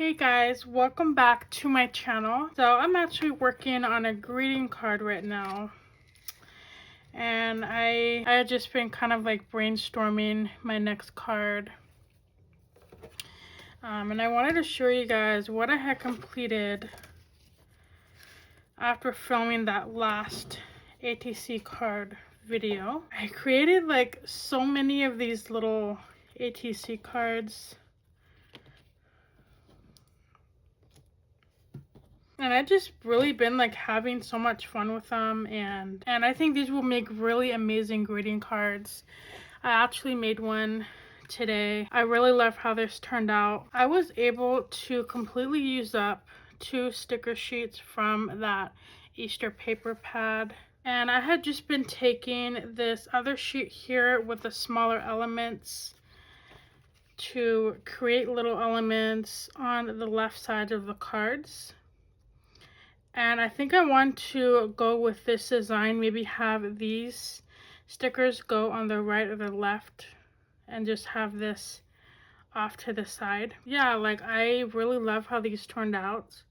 Hey guys, welcome back to my channel. So I'm actually working on a greeting card right now. And I had just been kind of like brainstorming my next card. And I wanted to show you guys what I had completed after filming that last ATC card video. I created like so many of these little ATC cards. And I've just really been like having so much fun with them, and I think these will make really amazing greeting cards. I actually made one today. I really love how this turned out. I was able to completely use up 2 sticker sheets from that Easter paper pad. And I had just been taking this other sheet here with the smaller elements to create little elements on the left side of the cards. And I think I want to go with this design, maybe have these stickers go on the right or the left and just have this off to the side. Yeah, like I really love how these turned out.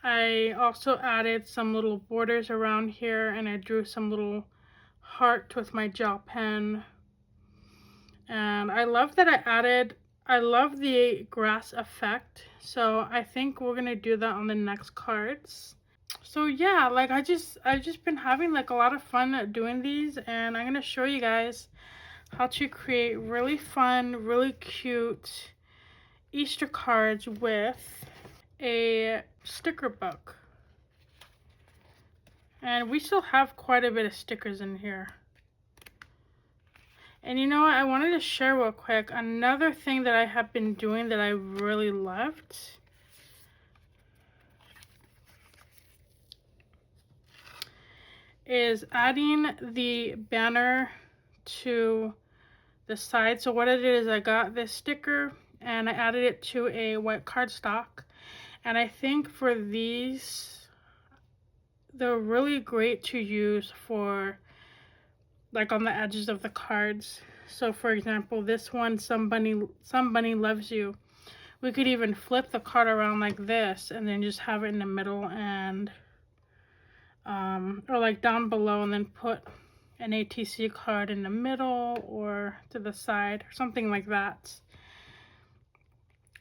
I also added some little borders around here, and I drew some little heart with my gel pen. And I love that I love the grass effect, so I think we're gonna do that on the next cards. So yeah, like I've just been having like a lot of fun doing these, and I'm gonna show you guys how to create really fun, really cute Easter cards with a sticker book. And we still have quite a bit of stickers in here. And you know what, I wanted to share real quick another thing that I have been doing that I really loved. Is adding the banner to the side. So what I did is I got this sticker and I added it to a white cardstock. And I think for these, they're really great to use for like on the edges of the cards. So for example, this one, somebody loves you. We could even flip the card around like this and then just have it in the middle, and or like down below, and then put an ATC card in the middle or to the side or something like that.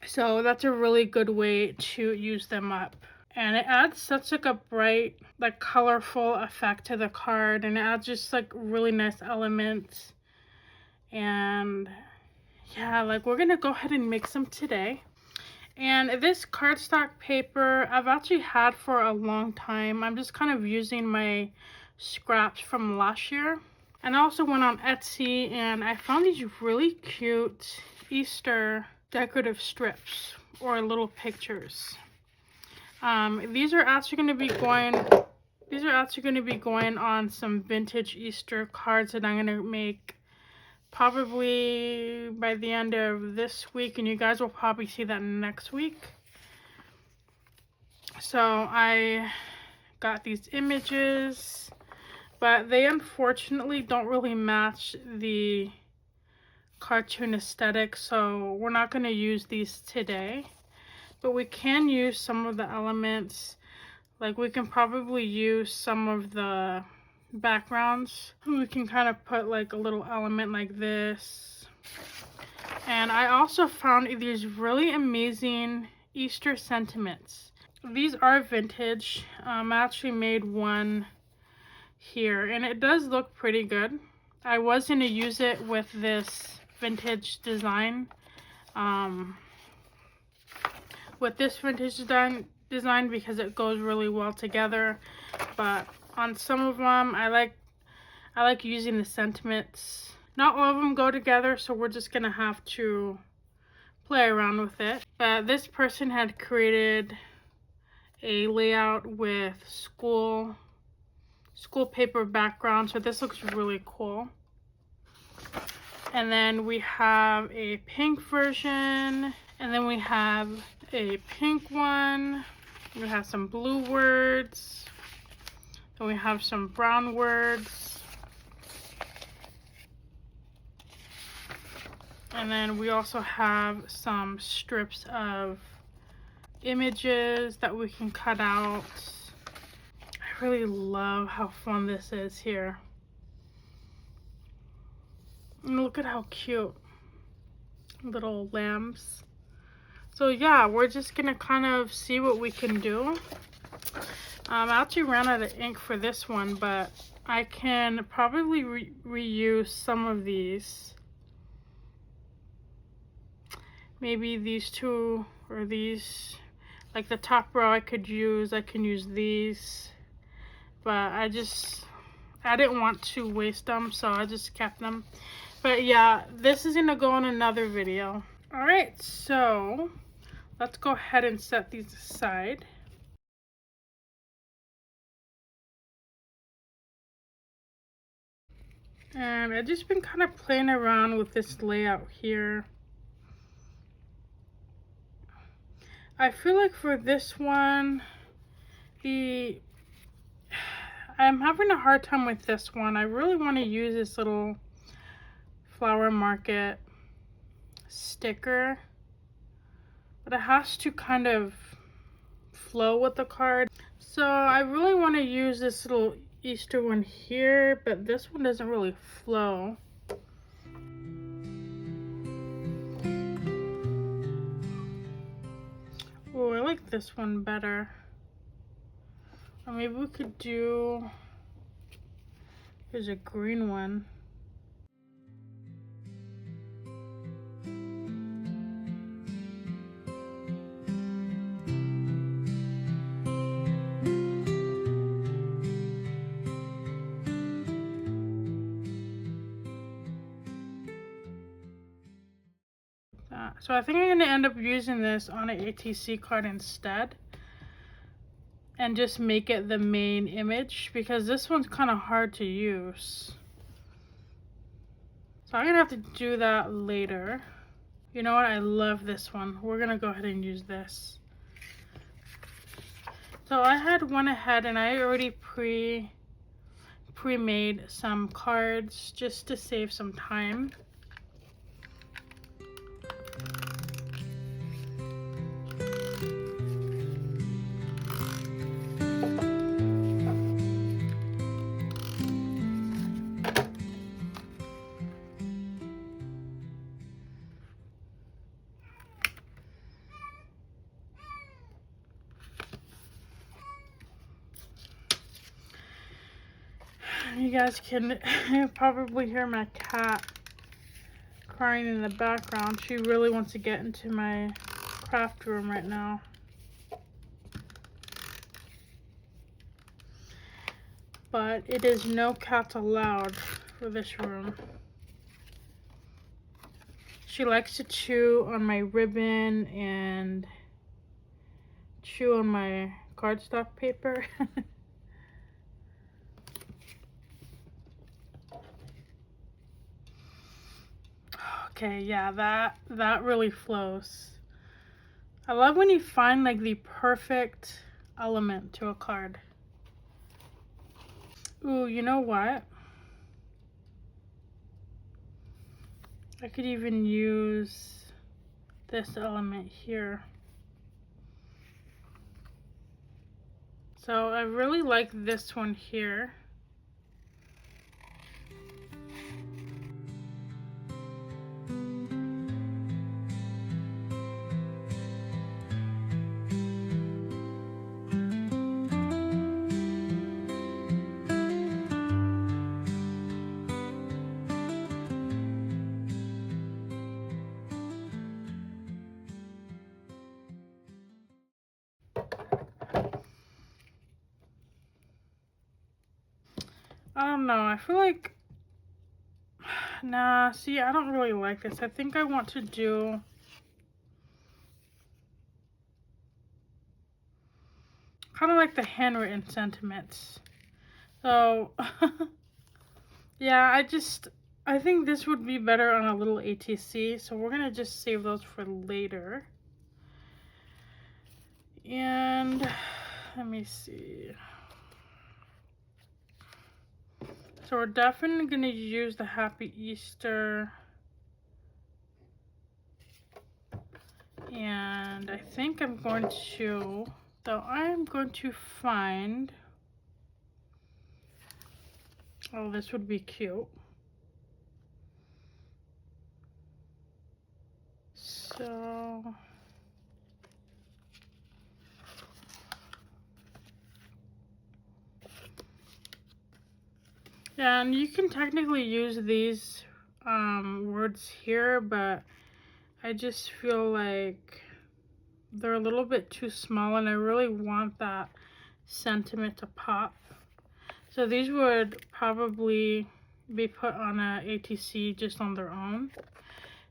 So that's a really good way to use them up. And it adds such like a bright, like colorful effect to the card, and it adds just like really nice elements. And yeah, like we're gonna go ahead and make some today. And this cardstock paper I've actually had for a long time. I'm just kind of using my scraps from last year. And I also went on Etsy and I found these really cute Easter decorative strips or little pictures. These are actually going to be going on some vintage Easter cards that I'm going to make probably by the end of this week, and you guys will probably see that next week. So I got these images, but they unfortunately don't really match the cartoon aesthetic, so we're not going to use these today. But we can use some of the elements. Like we can probably use some of the backgrounds. We can kind of put like a little element like this. And I also found these really amazing Easter sentiments. These are vintage. I actually made one here and it does look pretty good. I was going to use it with this vintage design. With this vintage design because it goes really well together, but on some of them I like using the sentiments. Not all of them go together, so we're just gonna have to play around with it. But this person had created a layout with school paper background, so this looks really cool. And then we have a pink version, and then we have a pink one. We have some blue words. Then we have some brown words. And then we also have some strips of images that we can cut out. I really love how fun this is here. And look at how cute. Little lambs. So yeah, we're just gonna kind of see what we can do. I actually ran out of ink for this one, but I can probably reuse some of these. Maybe these two or these, like the top row I can use these, but I didn't want to waste them, so I just kept them. But yeah, this is gonna go in another video. All right, so let's go ahead and set these aside. And I've just been kind of playing around with this layout here. I feel like for this one, I'm having a hard time with this one. I really want to use this little flower market sticker, but it has to kind of flow with the card. So I really want to use this little Easter one here, but this one doesn't really flow. Oh, I like this one better. Or maybe we could do, here's a green one. So I think I'm going to end up using this on an ATC card instead. And just make it the main image, because this one's kind of hard to use. So I'm going to have to do that later. You know what? I love this one. We're going to go ahead and use this. So I had went ahead and I already pre-made some cards just to save some time. You guys can probably hear my cat crying in the background. She really wants to get into my craft room right now. But it is no cats allowed for this room. She likes to chew on my ribbon and chew on my cardstock paper. Okay, yeah, that really flows. I love when you find like the perfect element to a card. Ooh, you know what? I could even use this element here. So I really like this one here. I don't know, I feel like, nah, see, I don't really like this. I think I want to do kind of like the handwritten sentiments. So, yeah, I think this would be better on a little ATC, so we're gonna just save those for later. And let me see. So we're definitely gonna use the Happy Easter And I think I'm going to, so I'm going to find, oh, this would be cute. So, yeah, and you can technically use these words here, but I just feel like they're a little bit too small, and I really want that sentiment to pop. So these would probably be put on a ATC just on their own.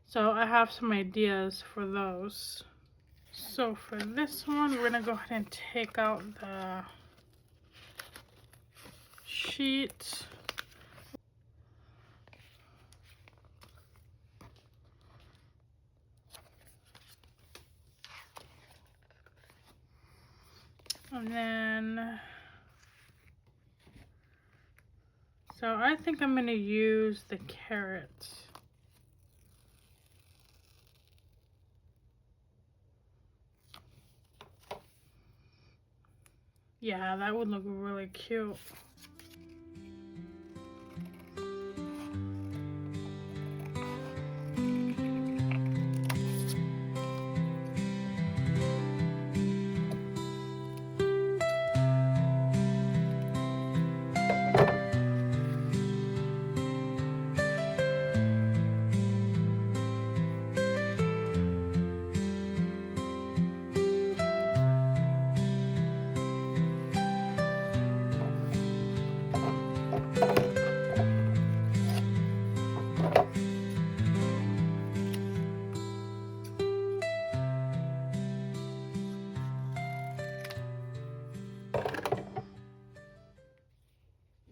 So I have some ideas for those. So for this one, we're gonna go ahead and take out the sheet. And then, so I think I'm gonna use the carrots. Yeah, that would look really cute.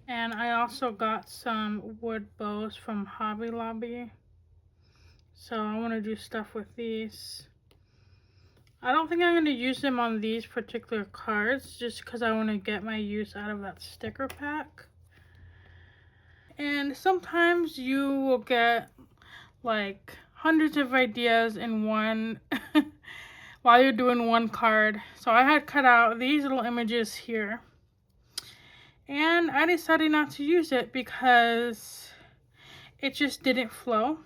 And I also got some wood bows from Hobby Lobby. So I want to do stuff with these. I don't think I'm going to use them on these particular cards just because I want to get my use out of that sticker pack. And sometimes you will get like hundreds of ideas in one while you're doing one card. So I had cut out these little images here. And I decided not to use it because it just didn't flow.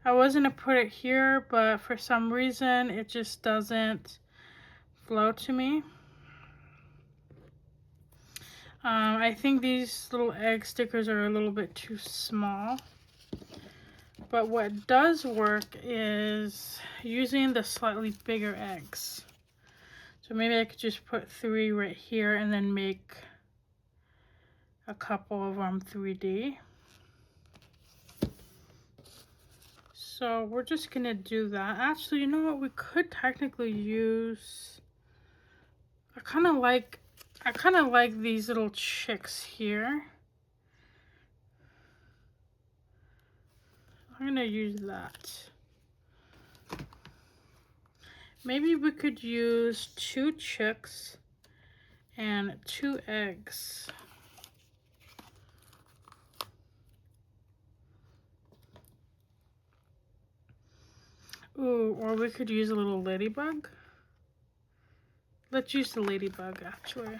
I was going to put it here, but for some reason it just doesn't flow to me. I think these little egg stickers are a little bit too small. But what does work is using the slightly bigger eggs. So maybe I could just put 3 right here and then make a couple of them 3D. So we're just gonna do that. Actually, you know what? We could technically use, I kind of like these little chicks here. I'm gonna use that. Maybe we could use 2 chicks and 2 eggs. Ooh, or we could use a little ladybug. Let's use the ladybug, actually.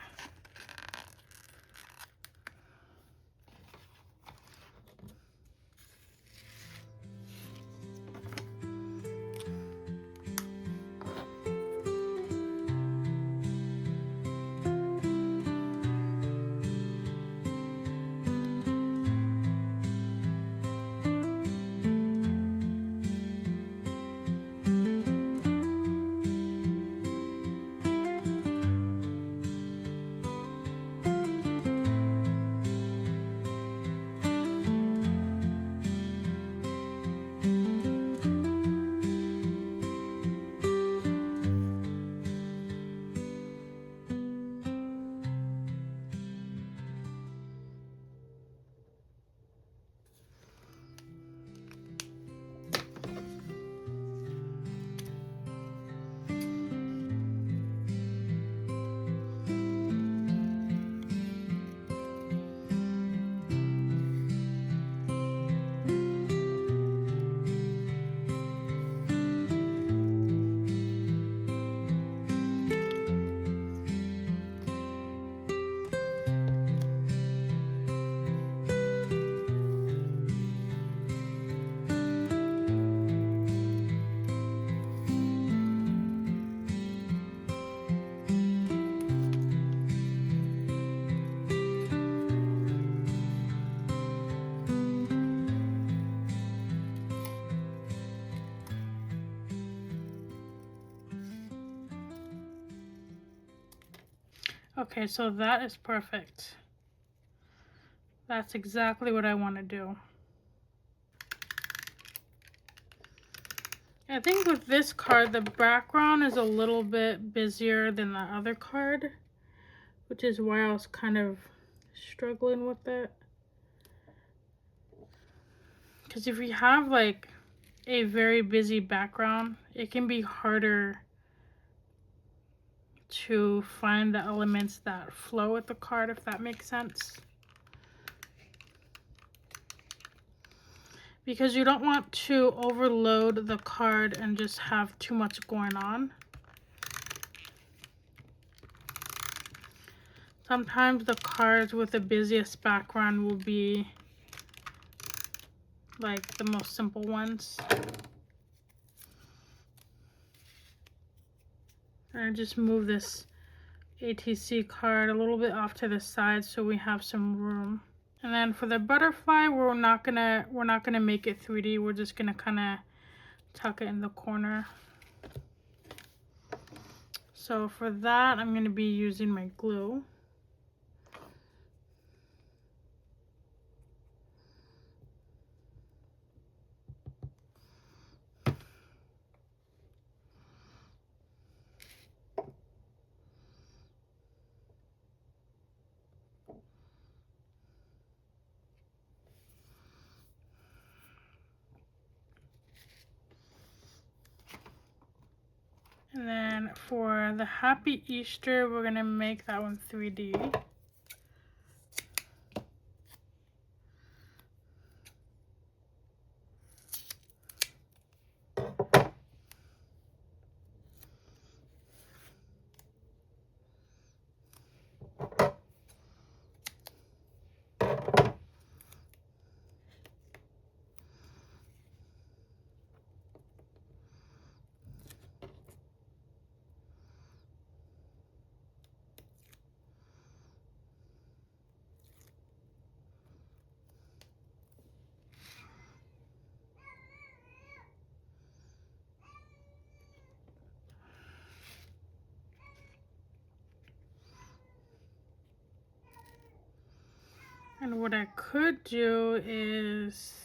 Okay, so that is perfect. That's exactly what I want to do. I think with this card, the background is a little bit busier than the other card, which is why I was kind of struggling with it. Because if you have like a very busy background, it can be harder to find the elements that flow with the card, if that makes sense. Because you don't want to overload the card and just have too much going on. Sometimes the cards with the busiest background will be like the most simple ones. And just move this ATC card a little bit off to the side so we have some room. And then for the butterfly, we're not gonna make it 3D. We're just gonna kind of tuck it in the corner. So for that, I'm gonna be using my glue. And then for the Happy Easter, we're gonna make that one 3D. And what I could do is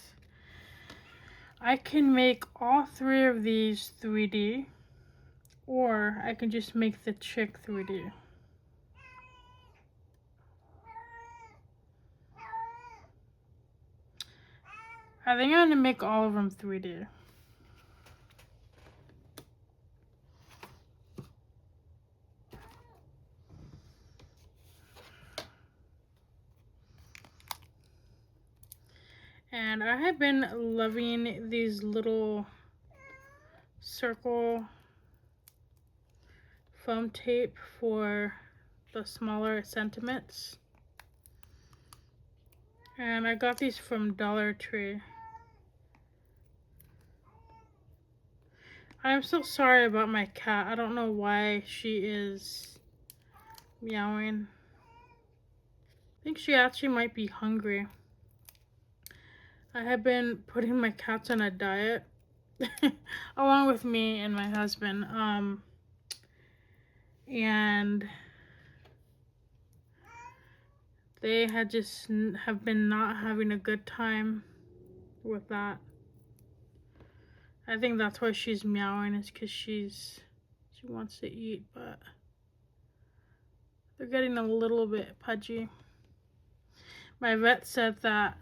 I can make all 3 of these 3D, or I can just make the chick 3D. I think I'm gonna make all of them 3D. And I have been loving these little circle foam tape for the smaller sentiments. And I got these from Dollar Tree. I'm so sorry about my cat. I don't know why she is meowing. I think she actually might be hungry. I have been putting my cats on a diet along with me and my husband. And they had just have been not having a good time with that. I think that's why she's meowing, is because she wants to eat, but they're getting a little bit pudgy. My vet said that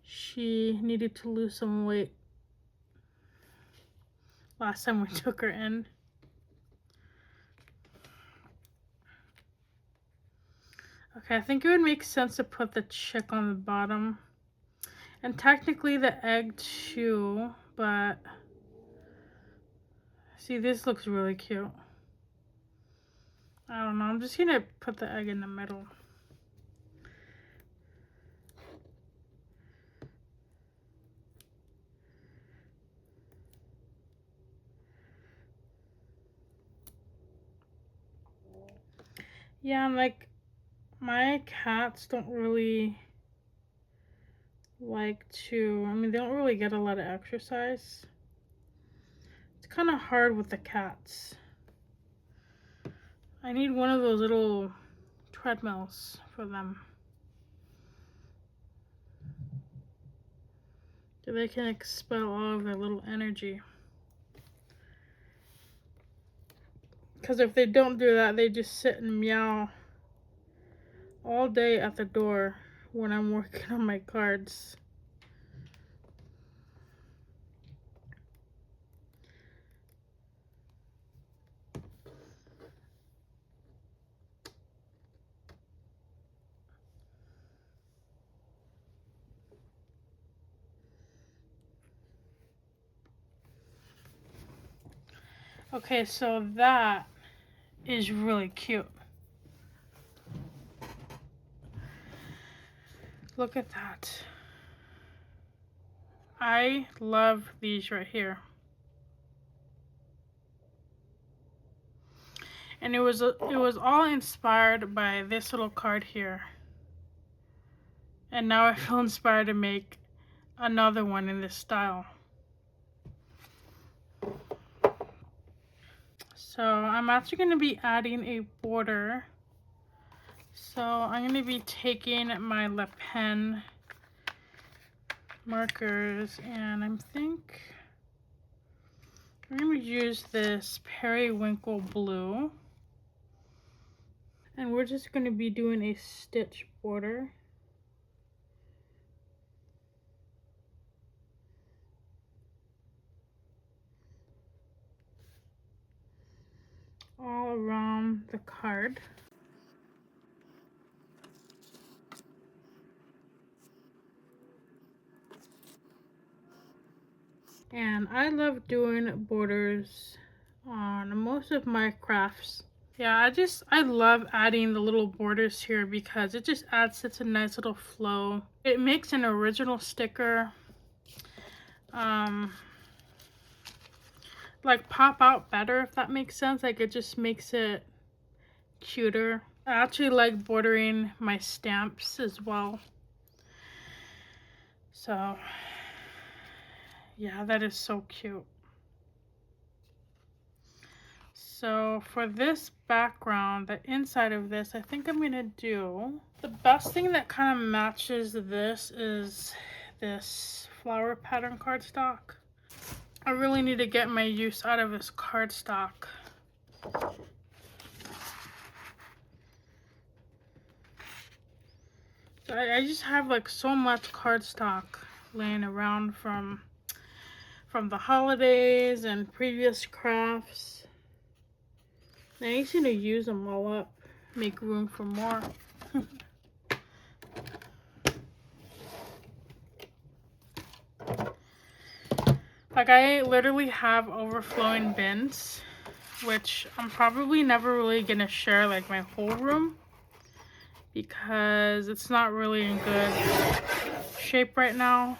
she needed to lose some weight last time we took her in. Okay, I think it would make sense to put the chick on the bottom. And technically the egg too, but see, this looks really cute. I don't know, I'm just gonna put the egg in the middle. Yeah, and like, my cats don't really like to, they don't really get a lot of exercise. It's kind of hard with the cats. I need one of those little treadmills for them, so they can expel all of their little energy. Because if they don't do that, they just sit and meow all day at the door when I'm working on my cards. Okay, so that is really cute. Look at that. I love these right here. And it was all inspired by this little card here. And now I feel inspired to make another one in this style. So I'm actually going to be adding a border. So I'm going to be taking my Le Pen markers, and I think I'm going to use this periwinkle blue. And we're just going to be doing a stitch border. All around the card. And I love doing borders on most of my crafts. Yeah, I love adding the little borders here because it just adds such a nice little flow. It makes an original sticker like pop out better, if that makes sense. Like it just makes it cuter. I actually like bordering my stamps as well. So yeah, that is so cute. So for this background, the inside of this, I think I'm gonna do, the best thing that kind of matches this is this flower pattern cardstock. I really need to get my use out of this cardstock. So I just have like so much cardstock laying around from the holidays and previous crafts. I need to use them all up, make room for more. Like I literally have overflowing bins, which I'm probably never really gonna share like my whole room because it's not really in good shape right now.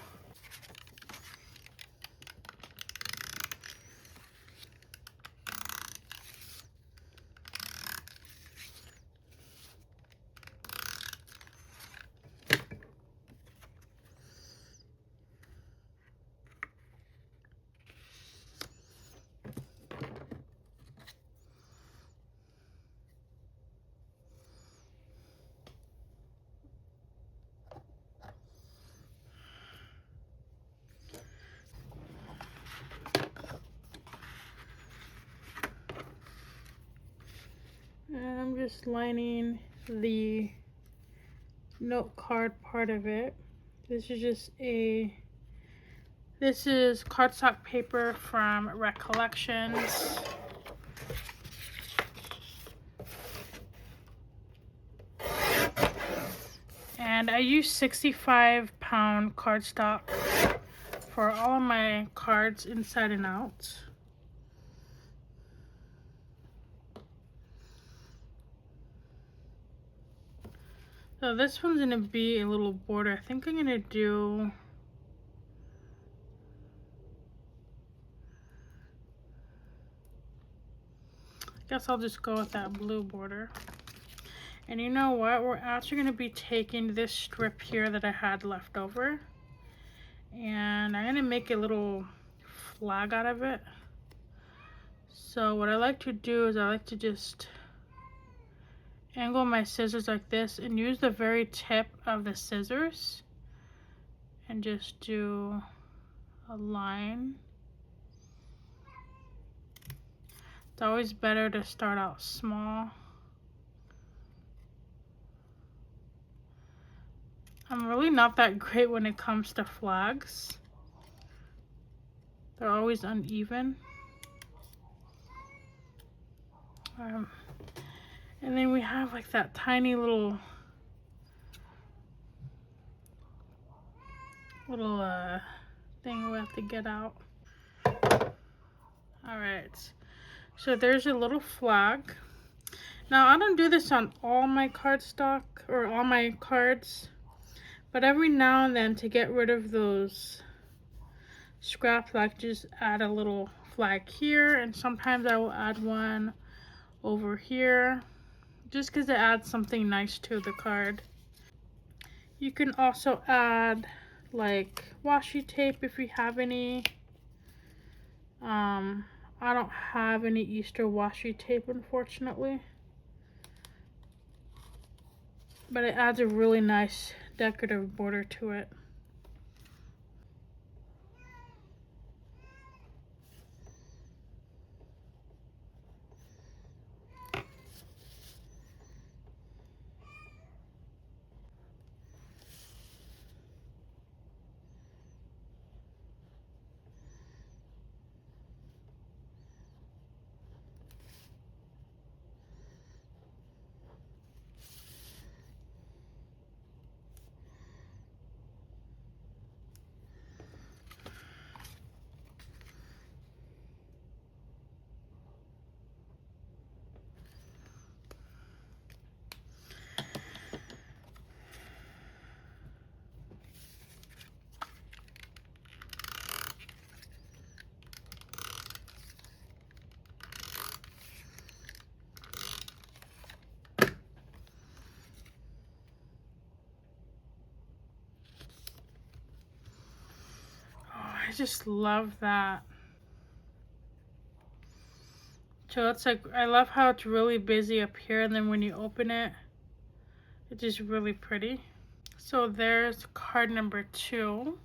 And I'm just lining the note card part of it. This is cardstock paper from Recollections. And I use 65-pound cardstock for all of my cards inside and out. So this one's gonna be a little border. I think I'm gonna do, I guess I'll just go with that blue border. And you know what? We're actually gonna be taking this strip here that I had left over, and I'm gonna make a little flag out of it. So what I like to do is I like to just angle my scissors like this and use the very tip of the scissors and just do a line. It's always better to start out small. I'm really not that great when it comes to flags. They're always uneven. And then we have like that tiny little thing we have to get out. Alright, so there's a little flag. Now I don't do this on all my cardstock or all my cards, but every now and then to get rid of those scraps, I just add a little flag here, and sometimes I will add one over here just because it adds something nice to the card. You can also add like washi tape if you have any. I don't have any Easter washi tape, unfortunately, but it adds a really nice decorative border to it. I just love that. So it's like, I love how it's really busy up here, and then when you open it, it's just really pretty. So there's card number 2.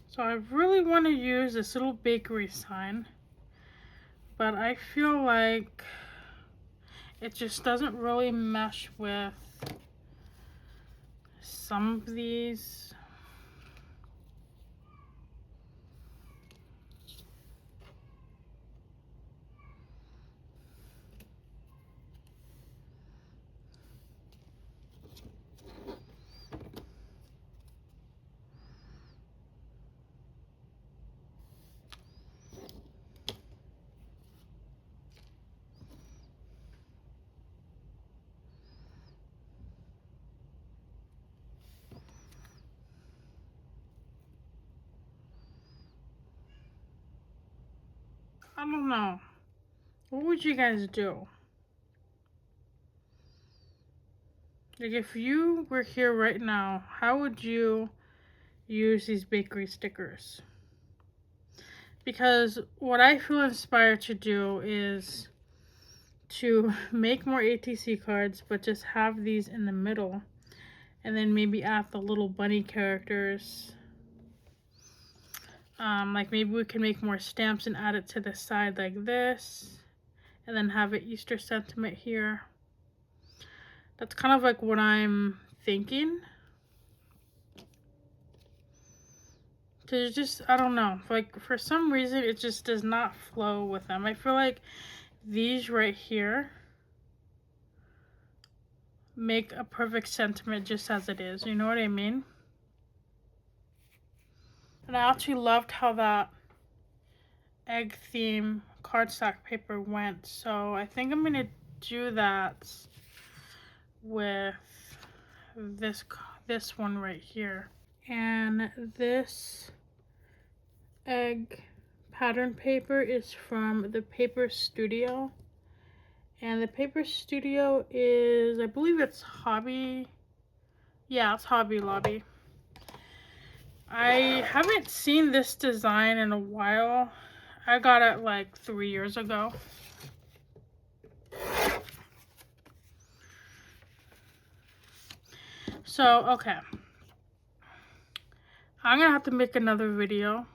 So I really want to use this little bakery sign, but I feel like it just doesn't really mesh with some of these. I don't know. What would you guys do? Like, if you were here right now, how would you use these bakery stickers? Because what I feel inspired to do is to make more ATC cards, but just have these in the middle, and then maybe add the little bunny characters. Like maybe we can make more stamps and add it to the side like this, and then have an Easter sentiment here. That's kind of like what I'm thinking. Cause just, I don't know, like for some reason it just does not flow with them. I feel like these right here make a perfect sentiment just as it is, you know what I mean? And I actually loved how that egg theme cardstock paper went, so I think I'm gonna do that with this one right here. And this egg pattern paper is from the Paper Studio. And the Paper Studio is, I believe it's Hobby. Yeah, it's Hobby Lobby. I haven't seen this design in a while. I got it like 3 years ago. So, okay. I'm gonna have to make another video.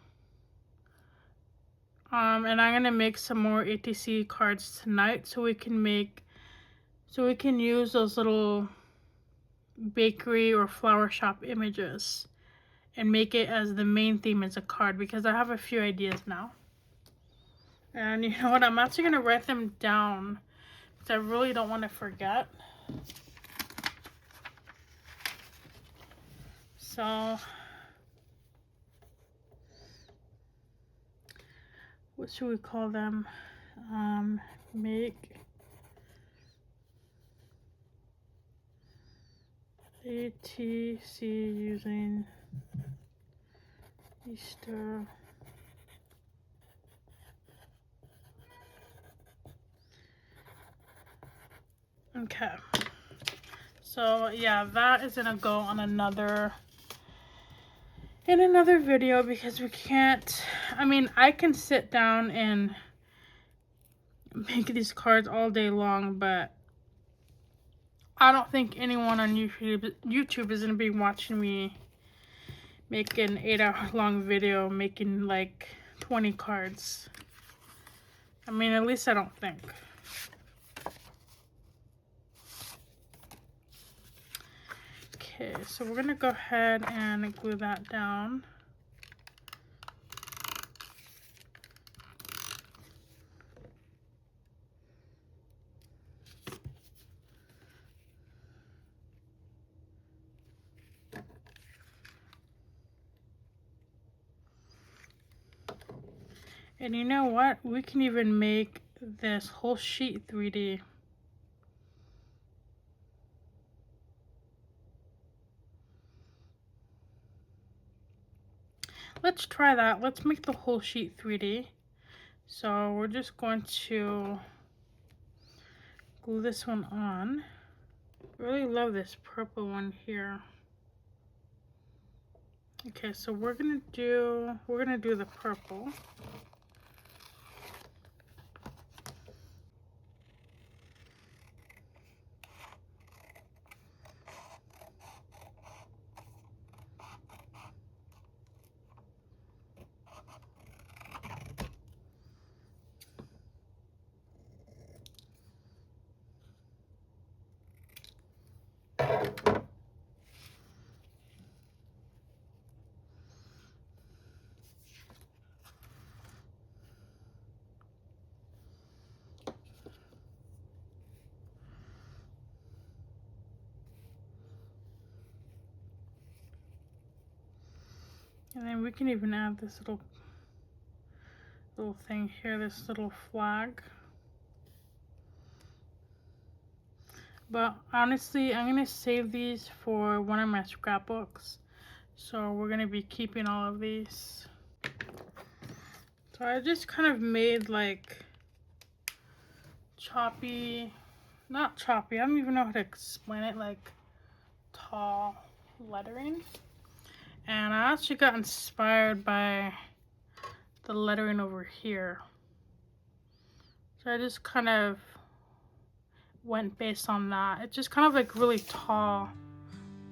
And I'm gonna make some more ATC cards tonight so we can use those little bakery or flower shop images and make it as the main theme as a card, because I have a few ideas now. And you know what? I'm actually gonna write them down because I really don't want to forget. So, what should we call them? Make ATC using Easter. Okay. So yeah, that is gonna go on another video because we can't, I mean, I can sit down and make these cards all day long, but I don't think anyone on YouTube is gonna be watching me make an 8-hour long video making like 20 cards. I mean, at least I don't think. Okay, so we're gonna go ahead and glue that down. And you know what? We can even make this whole sheet 3D. Let's try that. Let's make the whole sheet 3D. So we're just going to glue this one on. I really love this purple one here. Okay, so we're gonna do the purple. And then we can even add this little thing here, this little flag. But honestly, I'm gonna save these for one of my scrapbooks. So we're gonna be keeping all of these. So I just kind of made like not choppy, I don't even know how to explain it, like tall lettering. And I actually got inspired by the lettering over here. So I just kind of went based on that. It's just kind of like really tall,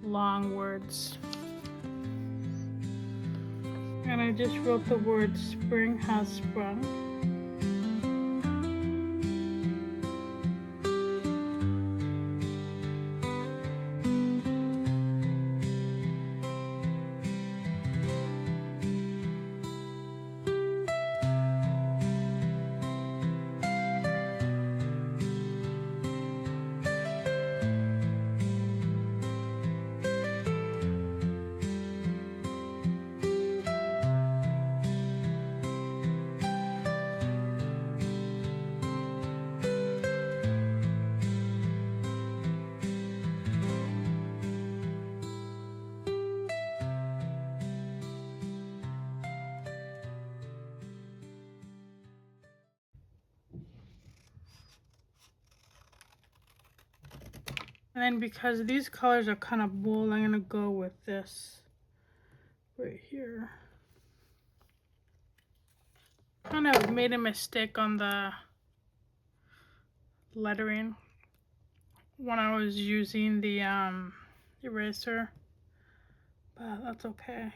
long words. And I just wrote the word spring has sprung. And then because these colors are kind of bold, I'm gonna go with this right here. Kind of made a mistake on the lettering when I was using the eraser, but that's okay.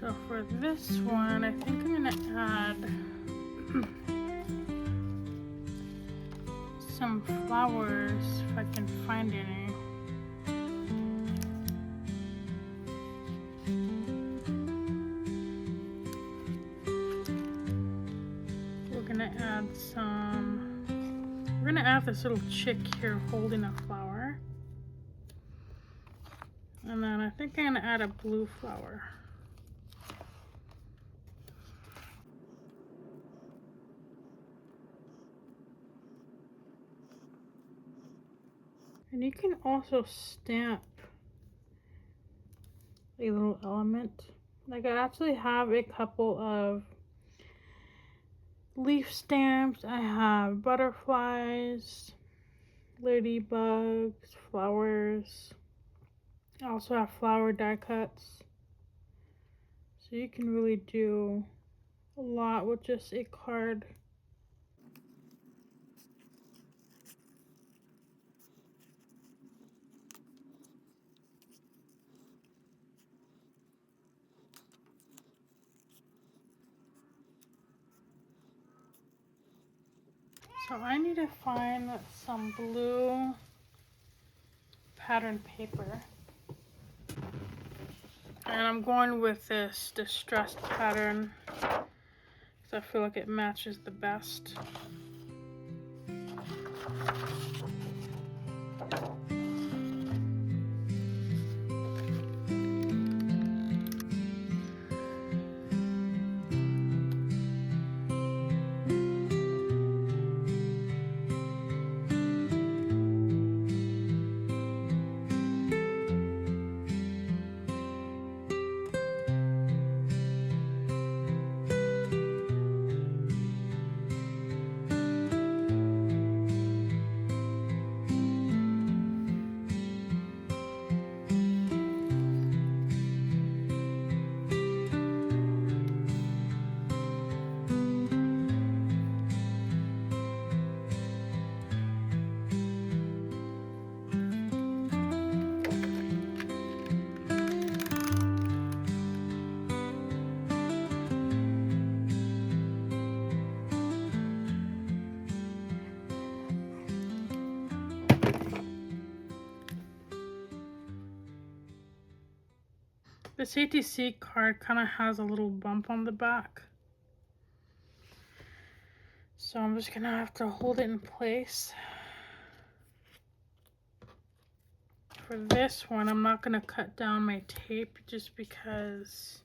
So for this one, I think I'm gonna add some flowers if I can find any. We're gonna add this little chick here holding a flower. And then I think I'm gonna add a blue flower. And you can also stamp a little element. Like I actually have a couple of leaf stamps. I have butterflies, ladybugs, flowers. I also have flower die cuts. So you can really do a lot with just a card. So I need to find some blue pattern paper. And I'm going with this distressed pattern because I feel like it matches the best. This ATC card kind of has a little bump on the back. So I'm just gonna have to hold it in place. For this one, I'm not gonna cut down my tape just because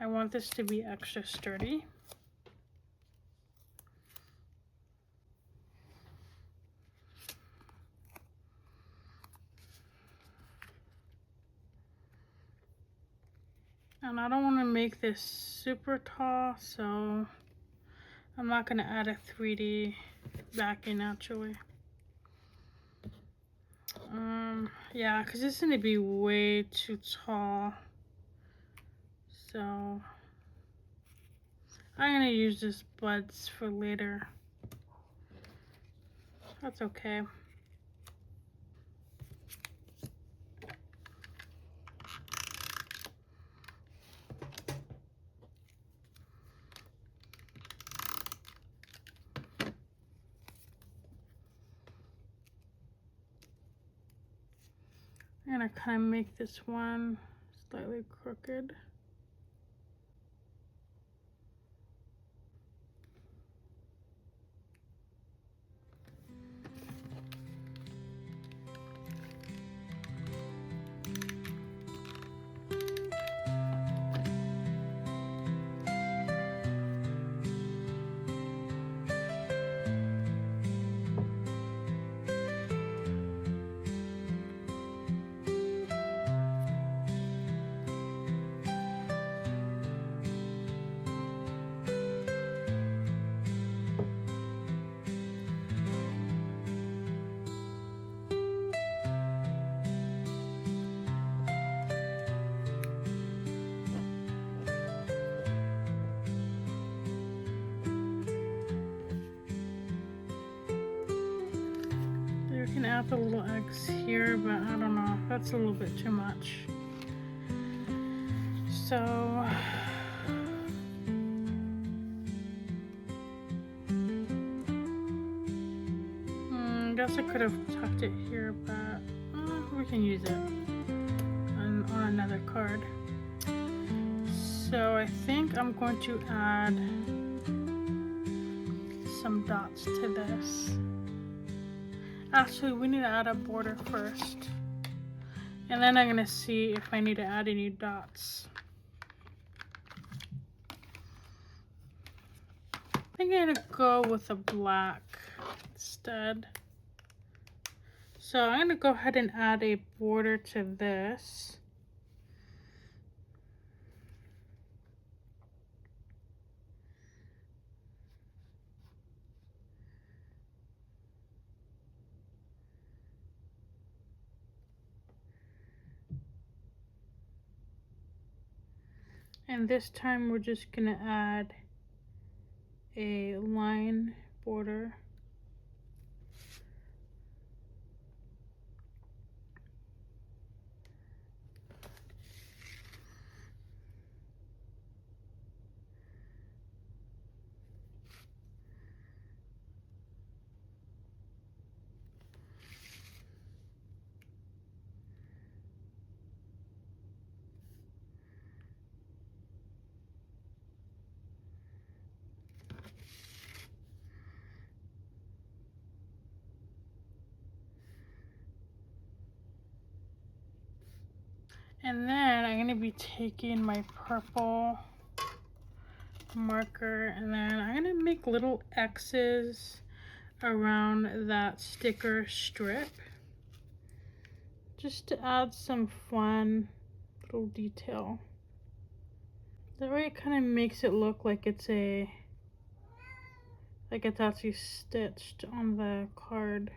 I want this to be extra sturdy. And I don't want to make this super tall, so I'm not going to add a 3D backing actually. Yeah, because this is going to be way too tall. So I'm going to use this buds for later. That's okay. I'm going to kind of make this one slightly crooked. can add the little eggs here, but I don't know. That's a little bit too much. So I guess I could have tucked it here, but we can use it on another card. So I think I'm going to add some dots to this. Actually, we need to add a border first. And then I'm gonna see if I need to add any dots. I think I'm gonna go with a black instead. So I'm gonna go ahead and add a border to this. And this time we're just gonna add a line border. And then I'm gonna be taking my purple marker and then I'm gonna make little X's around that sticker strip just to add some fun little detail. That way it kind of makes it look like it's actually stitched on the card.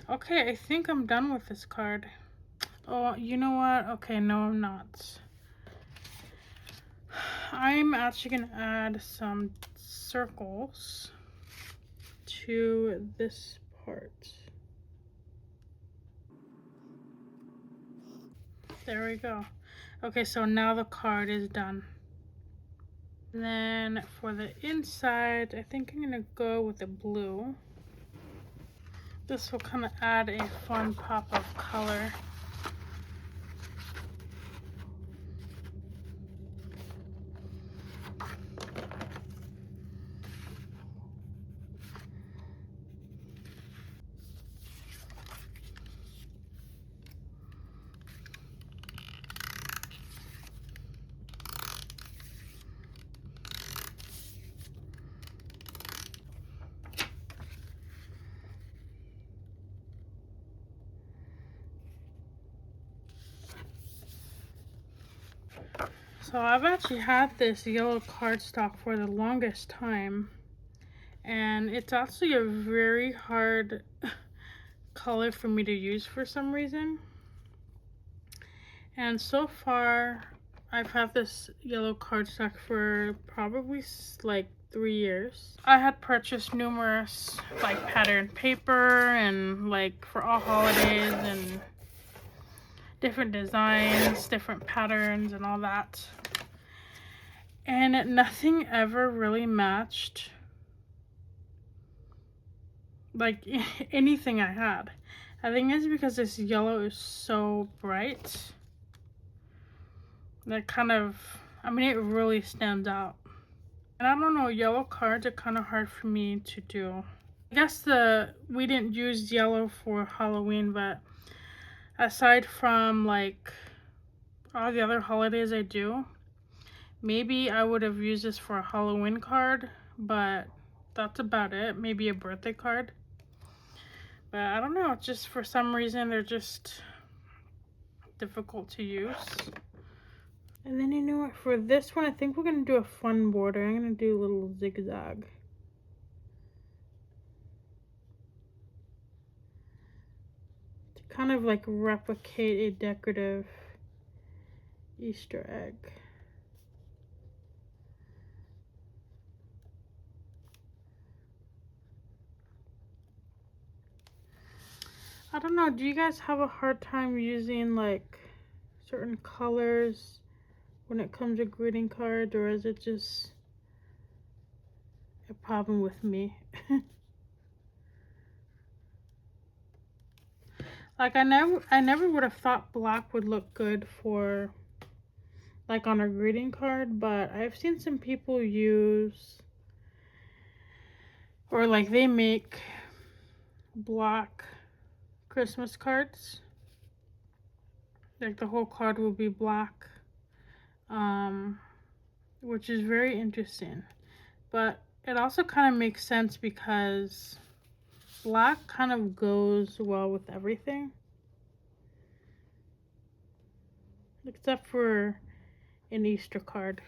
Okay, I think I'm done with this card. Oh, you know what? Okay, no, I'm not. I'm actually gonna add some circles to this part. There we go. Okay, so now the card is done. And then for the inside, I think I'm gonna go with the blue. This will kind of add a fun pop of color. So I've actually had this yellow cardstock for the longest time, and it's actually a very hard color for me to use for some reason. And so far I've had this yellow cardstock for probably like 3 years. I had purchased numerous like pattern paper and like for all holidays and different designs, different patterns and all that. And nothing ever really matched like anything I had. I think it's because this yellow is so bright. That kind of, I mean, it really stands out. And I don't know, yellow cards are kind of hard for me to do. I guess we didn't use yellow for Halloween, but aside from like all the other holidays I do, maybe I would have used this for a Halloween card, but that's about it. Maybe a birthday card. But I don't know, just for some reason they're just difficult to use. And then you know what, for this one I think we're gonna do a fun border. I'm gonna do a little zigzag. To kind of like replicate a decorative Easter egg. I don't know, do you guys have a hard time using like certain colors when it comes to greeting cards, or is it just a problem with me? Like I never would have thought black would look good for like on a greeting card, but I've seen some people use, or like they make black Christmas cards. Like the whole card will be black, which is very interesting. But it also kind of makes sense because black kind of goes well with everything. Except for an Easter card.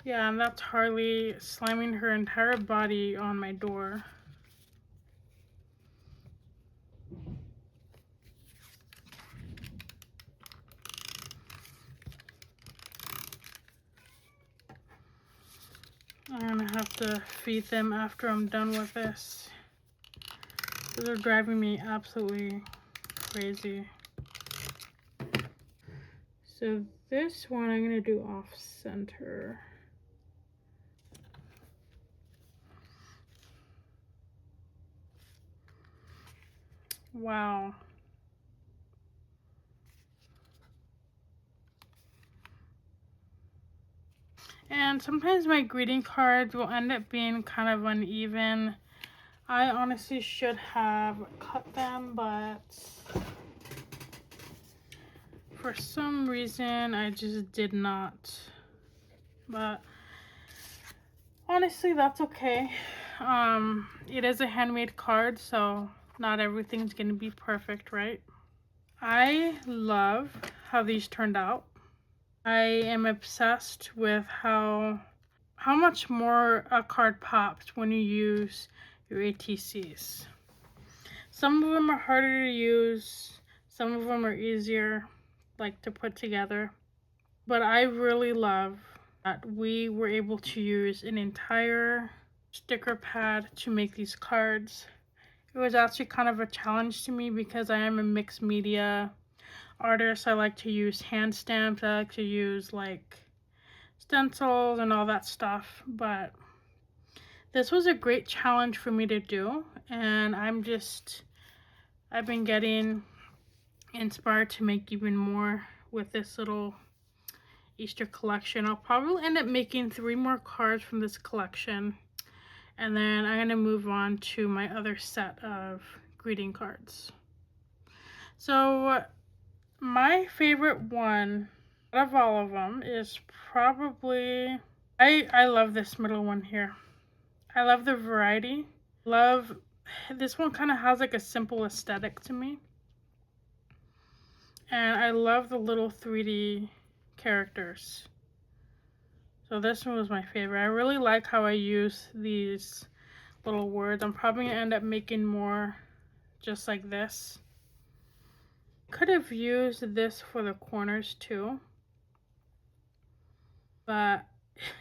Yeah, and that's Harley slamming her entire body on my door. I'm gonna have to feed them after I'm done with this. They're driving me absolutely crazy. So this one I'm gonna do off center. Wow. And sometimes my greeting cards will end up being kind of uneven. I honestly should have cut them, but for some reason I just did not. But honestly, that's okay. It is a handmade card, so not everything's gonna be perfect, right? I love how these turned out. I am obsessed with how much more a card pops when you use your ATCs. Some of them are harder to use, some of them are easier like to put together. But I really love that we were able to use an entire sticker pad to make these cards. It was actually kind of a challenge to me because I am a mixed media artist. I like to use hand stamps, I like to use like stencils and all that stuff, but this was a great challenge for me to do, and I've been getting inspired to make even more with this little Easter collection. I'll probably end up making 3 more cards from this collection, and then I'm going to move on to my other set of greeting cards. So my favorite one out of all of them is probably, I love this middle one here. I love the variety. This one kind of has like a simple aesthetic to me. And I love the little 3D characters. So this one was my favorite. I really like how I use these little words. I'm probably gonna end up making more just like this. Could have used this for the corners too, but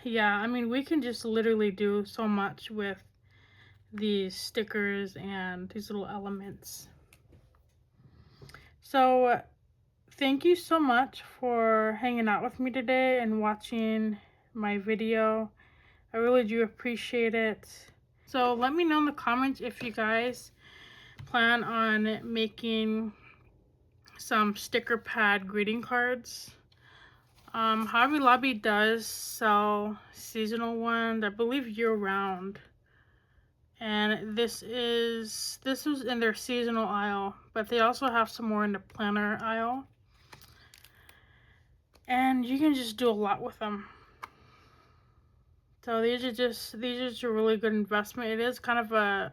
yeah, I mean, we can just literally do so much with these stickers and these little elements. So thank you so much for hanging out with me today and watching my video. I really do appreciate it. So let me know in the comments if you guys plan on making some sticker pad greeting cards. Hobby Lobby does sell seasonal ones, I believe year-round. And this was in their seasonal aisle, but they also have some more in the planner aisle. And you can just do a lot with them. So these are just a really good investment. It is kind of a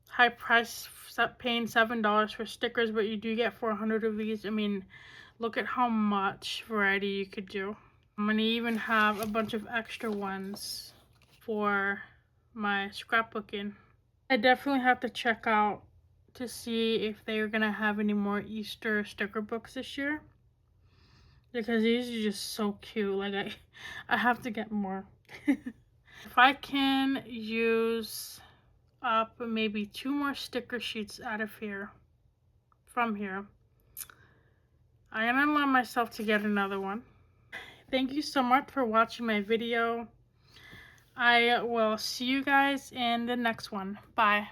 high price, paying $7 for stickers, but you do get 400 of these. I mean, look at how much variety you could do. I'm gonna even have a bunch of extra ones for my scrapbooking. I definitely have to check out to see if they're gonna have any more Easter sticker books this year, because these are just so cute. Like I have to get more. If I can use up maybe 2 more sticker sheets out of here, from here, I'm gonna allow myself to get another one. Thank you so much for watching my video. I will see you guys in the next one. Bye.